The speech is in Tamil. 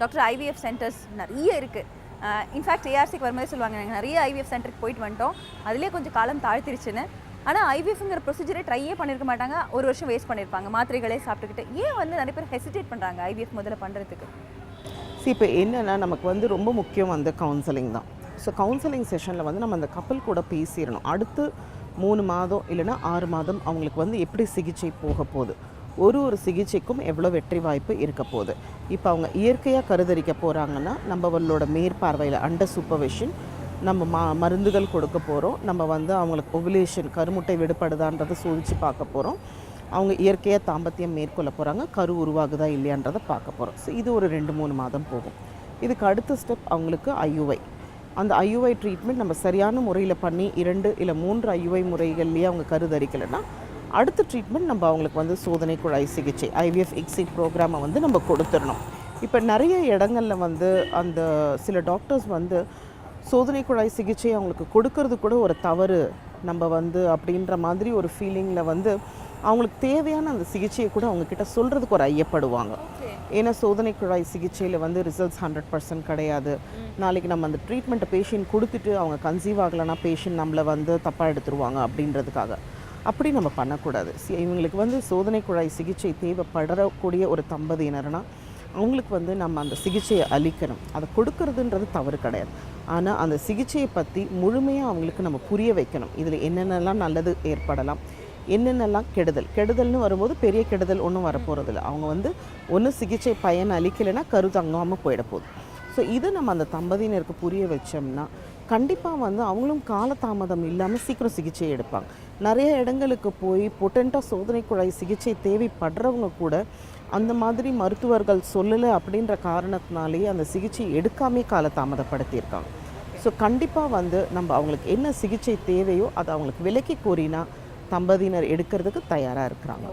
டாக்டர் ஐவிஎஃப் சென்டர்ஸ் நிறைய இருக்குது. இன்ஃபேக்ட் ஏஆர்சிக்கு வரும்போது சொல்லுவாங்க நாங்கள் நிறைய ஐவிஎஃப் சென்டருக்கு போயிட்டு வந்துட்டோம், அதிலே கொஞ்சம் காலம் தாழ்த்திருச்சுன்னு. ஆனால் ஐவிஎஃப்ங்கிற ப்ரொசீஜரே ட்ரையே பண்ணியிருக்க மாட்டாங்க, ஒரு வருஷம் வேஸ்ட் பண்ணியிருப்பாங்க மாத்திரைகளே சாப்பிட்டுக்கிட்டு. ஏன் வந்து நிறைய பேர் ஹெசிடேட் பண்ணுறாங்க ஐவிஎஃப் முதல்ல பண்ணுறதுக்கு? இப்போ என்னென்னா நமக்கு வந்து ரொம்ப முக்கியம் வந்து கவுன்சிலிங் தான். ஸோ கவுன்சிலிங் செஷனில் வந்து நம்ம அந்த கப்பல் கூட பேசிடணும். அடுத்து 3 மாதம் இல்லைனா 6 மாதம் அவங்களுக்கு வந்து எப்படி சிகிச்சை போக போகுது, ஒரு சிகிச்சைக்கும் எவ்வளோ வெற்றி வாய்ப்பு இருக்க போகுது. இப்போ அவங்க இயற்கையாக கருதரிக்க போகிறாங்கன்னா நம்மளோட மேற்பார்வையில் அண்டர் சூப்பர்விஷன் நம்ம மருந்துகள் கொடுக்க போகிறோம். நம்ம வந்து அவங்களுக்கு ஓவுலேஷன் கருமுட்டை விடுபடுதான்றதை சோதித்து பார்க்க போகிறோம். அவங்க இயற்கையாக தாம்பத்தியம் மேற்கொள்ள போகிறாங்க, கரு உருவாகுதா இல்லையான்றதை பார்க்க போகிறோம். ஸோ இது ஒரு 2-3 மாதம் போகும். இதுக்கு அடுத்த ஸ்டெப் அவங்களுக்கு ஐயுஐ. அந்த ஐயுஐ ட்ரீட்மெண்ட் நம்ம சரியான முறையில் பண்ணி 2 இல்லை 3 ஐயுஐ முறைகள்லேயே அவங்க கருதரிக்கலைன்னா அடுத்த ட்ரீட்மெண்ட் நம்ம அவங்களுக்கு வந்து சோதனை குழாய் சிகிச்சை ஐவிஎஃப் எக்ஸிட் ப்ரோக்ராமை வந்து நம்ம கொடுத்துடணும். இப்போ நிறைய இடங்களில் வந்து அந்த சில டாக்டர்ஸ் வந்து சோதனை குழாய் சிகிச்சை அவங்களுக்கு கொடுக்கறது கூட ஒரு தவறு நம்ம வந்து அப்படின்ற மாதிரி ஒரு ஃபீலிங்கில் வந்து அவங்களுக்கு தேவையான அந்த சிகிச்சையை கூட அவங்கக்கிட்ட சொல்கிறதுக்கு ஒரு ஐயப்படுவாங்க. ஏன்னா சோதனை குழாய் சிகிச்சையில் வந்து ரிசல்ட்ஸ் 100% கிடையாது. நாளைக்கு நம்ம அந்த ட்ரீட்மெண்ட்டை பேஷண்ட் கொடுத்துட்டு அவங்க கன்சீவ் ஆகலைன்னா பேஷண்ட் நம்மளை வந்து தப்பாக எடுத்துருவாங்க அப்படின்றதுக்காக. அப்படி நம்ம பண்ணக்கூடாது. இவங்களுக்கு வந்து சோதனை குழாய் சிகிச்சை தேவைப்படக்கூடிய ஒரு தம்பதியினர்னா அவங்களுக்கு வந்து நம்ம அந்த சிகிச்சையை அளிக்கணும். அதை கொடுக்கறதுன்றது தவறு கிடையாது. ஆனால் அந்த சிகிச்சையை பற்றி முழுமையாக அவங்களுக்கு நம்ம புரிய வைக்கணும். இதில் என்னென்னலாம் நல்லது ஏற்படலாம், என்னென்னலாம் கெடுதல்னு வரும்போது பெரிய கெடுதல் ஒன்றும் வரப்போகிறதில்ல. அவங்க வந்து ஒன்று சிகிச்சை பயன் அளிக்கலைன்னா கரு தங்காமல் போயிட போகுது. ஸோ இதை நம்ம அந்த தம்பதியினருக்கு புரிய வச்சோம்னா கண்டிப்பாக வந்து அவங்களும் காலதாமதம் இல்லாமல் சீக்கிரம் சிகிச்சை எடுப்பாங்க. நிறைய இடங்களுக்கு போய் பொட்டென்ட்டாக சோதனை குழாய் சிகிச்சை தேவைப்படுறவங்க கூட அந்த மாதிரி மருத்துவர்கள் சொல்லலை அப்படின்ற காரணத்தினாலேயே அந்த சிகிச்சை எடுக்காமே காலதாமதப்படுத்தியிருக்காங்க. ஸோ கண்டிப்பாக வந்து நம்ம அவங்களுக்கு என்ன சிகிச்சை தேவையோ அதை அவங்களுக்கு விலக்கி கோரினா தம்பதியினர் எடுக்கிறதுக்கு தயாராக இருக்கிறாங்க.